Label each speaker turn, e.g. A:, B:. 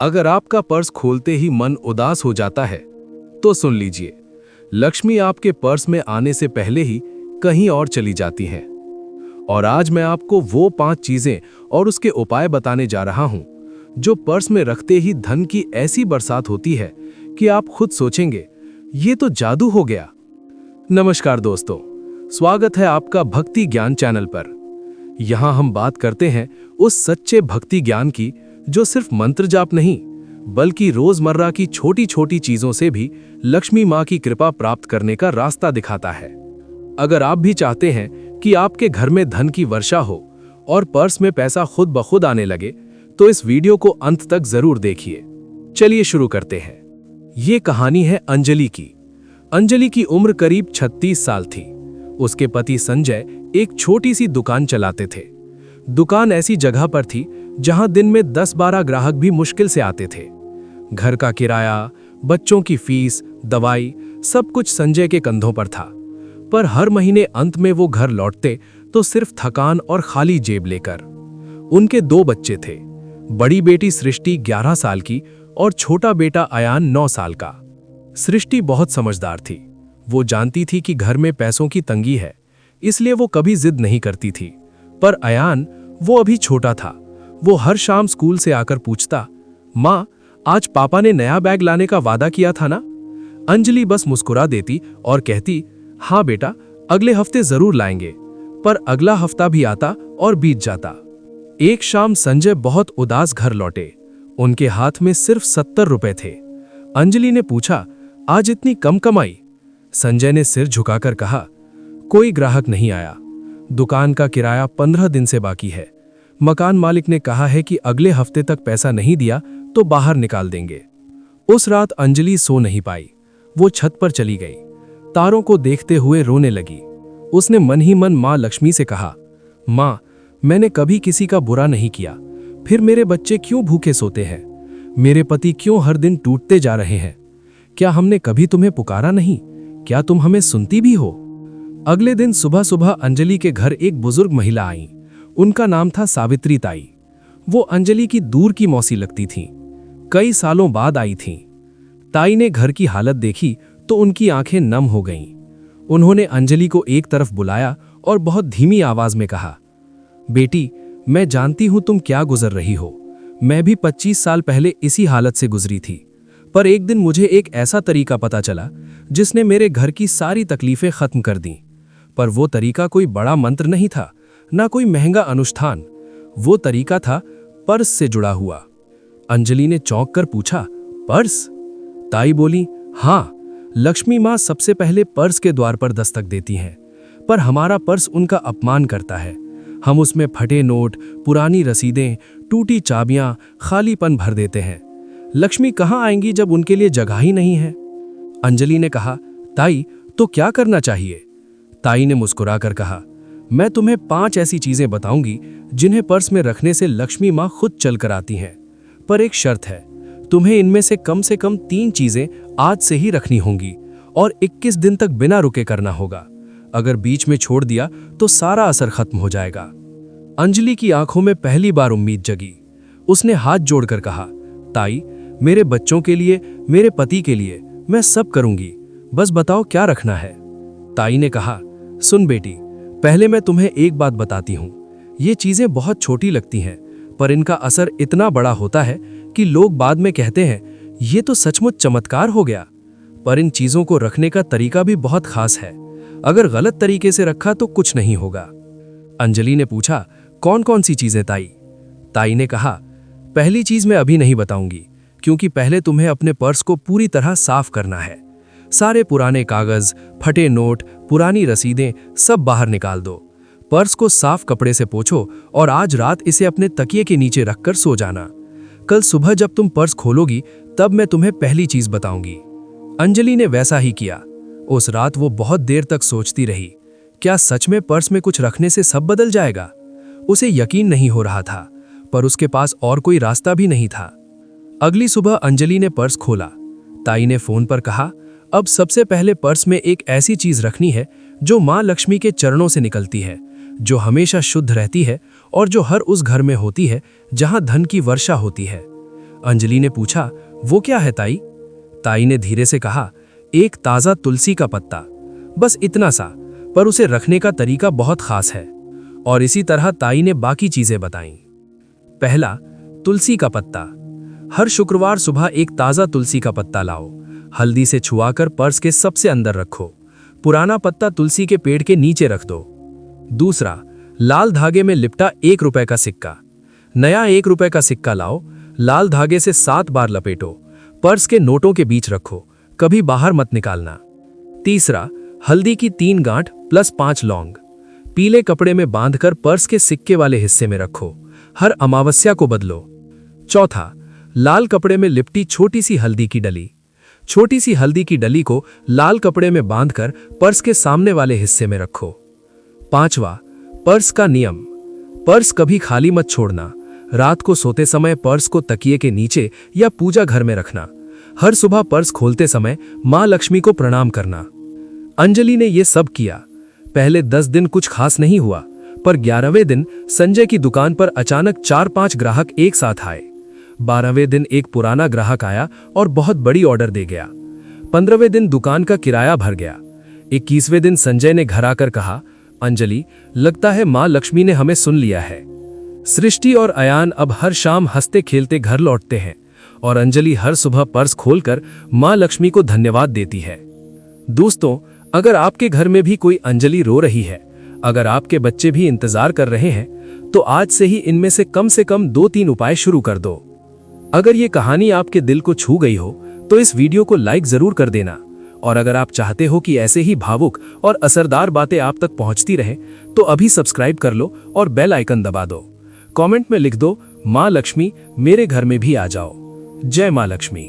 A: अगर आपका पर्स खोलते ही मन उदास हो जाता है तो सुन लीजिए, लक्ष्मी आपके पर्स में आने से पहले ही कहीं और चली जाती हैं। और आज मैं आपको वो 5 चीजें और उसके उपाय बताने जा रहा हूं जो पर्स में रखते ही धन की ऐसी बरसात होती है कि आप खुद सोचेंगे ये तो जादू हो गया। नमस्कार दोस्तों, स्वागत है आपका भक्ति ज्ञान चैनल पर। यहां हम बात करते हैं उस सच्चे भक्ति ज्ञान की जो सिर्फ मंत्र जाप नहीं बल्कि रोजमर्रा की छोटी छोटी चीजों से भी लक्ष्मी मां की कृपा प्राप्त करने का रास्ता दिखाता है। अगर आप भी चाहते हैं कि आपके घर में धन की वर्षा हो और पर्स में पैसा खुद ब खुद आने लगे तो इस वीडियो को अंत तक जरूर देखिए। चलिए शुरू करते हैं। ये कहानी है अंजलि की। अंजलि की उम्र करीब 36 साल थी। उसके पति संजय एक छोटी सी दुकान चलाते थे। दुकान ऐसी जगह पर थी जहां दिन में 10-12 ग्राहक भी मुश्किल से आते थे। घर का किराया, बच्चों की फीस, दवाई सब कुछ संजय के कंधों पर था। पर हर महीने अंत में वो घर लौटते तो सिर्फ थकान और खाली जेब लेकर। उनके 2 बच्चे थे, बड़ी बेटी सृष्टि 11 साल की और छोटा बेटा अयान 9 साल का। सृष्टि बहुत समझदार थी। वो जानती थी कि घर में पैसों की तंगी है, इसलिए वो कभी जिद नहीं करती थी। पर अयान, वो अभी छोटा था। वो हर शाम स्कूल से आकर पूछता, माँ, आज पापा ने नया बैग लाने का वादा किया था ना? अंजलि बस मुस्कुरा देती और कहती, हाँ बेटा, अगले हफ्ते जरूर लाएंगे। पर अगला हफ्ता भी आता और बीत जाता। एक शाम संजय बहुत उदास घर लौटे। उनके हाथ में सिर्फ 70 रुपए थे। अंजलि ने पूछा, आज इतनी कम कमाई? संजय ने सिर झुकाकर कहा, कोई ग्राहक नहीं आया। दुकान का किराया 15 दिन से बाकी है। मकान मालिक ने कहा है कि अगले हफ्ते तक पैसा नहीं दिया तो बाहर निकाल देंगे। उस रात अंजलि सो नहीं पाई। वो छत पर चली गई। तारों को देखते हुए रोने लगी। उसने मन ही मन माँ लक्ष्मी से कहा, माँ, मैंने कभी किसी का बुरा नहीं किया, फिर मेरे बच्चे क्यों भूखे सोते हैं? मेरे पति क्यों हर दिन टूटते जा रहे हैं? क्या हमने कभी तुम्हें पुकारा नहीं? क्या तुम हमें सुनती भी हो? अगले दिन सुबह सुबह अंजलि के घर एक बुजुर्ग महिला आई। उनका नाम था सावित्री ताई। वो अंजलि की दूर की मौसी लगती थीं। कई सालों बाद आई थीं। ताई ने घर की हालत देखी तो उनकी आंखें नम हो गईं। उन्होंने अंजलि को एक तरफ बुलाया और बहुत धीमी आवाज में कहा, बेटी, मैं जानती हूं तुम क्या गुजर रही हो। मैं भी 25 साल पहले इसी हालत से गुजरी थी। पर एक दिन मुझे एक ऐसा तरीका पता चला जिसने मेरे घर की सारी तकलीफें खत्म कर दी। पर वो तरीका कोई बड़ा मंत्र नहीं था, ना कोई महंगा अनुष्ठान। वो तरीका था पर्स से जुड़ा हुआ। अंजलि ने चौंक कर पूछा, पर्स? ताई बोली, हाँ, लक्ष्मी माँ सबसे पहले पर्स के द्वार पर दस्तक देती हैं। पर हमारा पर्स उनका अपमान करता है। हम उसमें फटे नोट, पुरानी रसीदें, टूटी चाबियां, खालीपन भर देते हैं। लक्ष्मी कहाँ आएंगी जब उनके लिए जगह ही नहीं है? अंजलि ने कहा, ताई, तो क्या करना चाहिए? ताई ने मुस्कुराकर कहा, मैं तुम्हें 5 ऐसी चीजें बताऊंगी जिन्हें पर्स में रखने से लक्ष्मी माँ खुद चल कर आती हैं। पर एक शर्त है, तुम्हें इनमें से कम 3 चीजें आज से ही रखनी होंगी और 21 दिन तक बिना रुके करना होगा। अगर बीच में छोड़ दिया तो सारा असर खत्म हो जाएगा। अंजलि की आंखों में पहली बार उम्मीद जगी। उसने हाथ जोड़कर कहा, ताई, मेरे बच्चों के लिए, मेरे पति के लिए मैं सब करूंगी, बस बताओ क्या रखना है। ताई ने कहा, सुन बेटी, पहले मैं तुम्हें एक बात बताती हूं। ये चीजें बहुत छोटी लगती हैं, पर इनका असर इतना बड़ा होता है कि लोग बाद में कहते हैं ये तो सचमुच चमत्कार हो गया। पर इन चीजों को रखने का तरीका भी बहुत खास है। अगर गलत तरीके से रखा तो कुछ नहीं होगा। अंजलि ने पूछा, कौन कौन सी चीजें ताई? ताई ने कहा, पहली चीज मैं अभी नहीं बताऊंगी, क्योंकि पहले तुम्हें अपने पर्स को पूरी तरह साफ करना है। सारे पुराने कागज, फटे नोट, पुरानी रसीदें सब बाहर निकाल दो। पर्स को साफ कपड़े से पोंछो और आज रात इसे अपने तकिए के नीचे रखकर सो जाना। कल सुबह जब तुम पर्स खोलोगी तब मैं तुम्हें पहली चीज बताऊंगी। अंजलि ने वैसा ही किया। उस रात वो बहुत देर तक सोचती रही, क्या सच में पर्स में कुछ रखने से सब बदल जाएगा? उसे यकीन नहीं हो रहा था, पर उसके पास और कोई रास्ता भी नहीं था। अगली सुबह अंजलि ने पर्स खोला। ताई ने फोन पर कहा, अब सबसे पहले पर्स में एक ऐसी चीज रखनी है जो माँ लक्ष्मी के चरणों से निकलती है, जो हमेशा शुद्ध रहती है और जो हर उस घर में होती है जहां धन की वर्षा होती है।
B: अंजलि ने पूछा, वो क्या है ताई? ताई ने धीरे से कहा, एक ताज़ा तुलसी का पत्ता, बस इतना सा, पर उसे रखने का तरीका बहुत खास है। और इसी तरह ताई ने बाकी चीजें बताईं। पहला, तुलसी का पत्ता। हर शुक्रवार सुबह एक ताज़ा तुलसी का पत्ता लाओ, हल्दी से छुआकर पर्स के सबसे अंदर रखो। पुराना पत्ता तुलसी के पेड़ के नीचे रख दो। दूसरा, लाल धागे में लिपटा 1 रुपए का सिक्का। नया 1 रुपए का सिक्का लाओ, लाल धागे से 7 बार लपेटो, पर्स के नोटों के बीच रखो, कभी बाहर मत निकालना। तीसरा, हल्दी की 3 गांठ प्लस 5 लौंग, पीले कपड़े में बांधकर पर्स के सिक्के वाले हिस्से में रखो, हर अमावस्या को बदलो। चौथा, लाल कपड़े में लिपटी छोटी सी हल्दी की डली। छोटी सी हल्दी की डली को लाल कपड़े में बांधकर पर्स के सामने वाले हिस्से में रखो। पांचवा, पर्स का नियम। पर्स कभी खाली मत छोड़ना। रात को सोते समय पर्स को तकिए के नीचे या पूजा घर में रखना। हर सुबह पर्स खोलते समय मां लक्ष्मी को प्रणाम करना। अंजलि ने यह सब किया। पहले 10 दिन कुछ खास नहीं हुआ, पर 11वें दिन संजय की दुकान पर अचानक 4-5 ग्राहक एक साथ आए। 12वें दिन एक पुराना ग्राहक आया और बहुत बड़ी ऑर्डर दे गया। 15वें दिन दुकान का किराया भर गया। 21वें दिन संजय ने घर आकर कहा, अंजलि, लगता है मां लक्ष्मी ने हमें सुन लिया है। सृष्टि और अयान अब हर शाम हंसते खेलते घर लौटते हैं और अंजलि हर सुबह पर्स खोलकर मां लक्ष्मी को धन्यवाद देती है। दोस्तों, अगर आपके घर में भी कोई अंजलि रो रही है, अगर आपके बच्चे भी इंतजार कर रहे हैं, तो आज से ही इनमें से कम 2-3 उपाय शुरू कर दो। अगर ये कहानी आपके दिल को छू गई हो तो इस वीडियो को लाइक जरूर कर देना। और अगर आप चाहते हो कि ऐसे ही भावुक और असरदार बातें आप तक पहुंचती रहे, तो अभी सब्सक्राइब कर लो और बेल आइकन दबा दो। कमेंट में लिख दो, मां लक्ष्मी मेरे घर में भी आ जाओ। जय मां लक्ष्मी।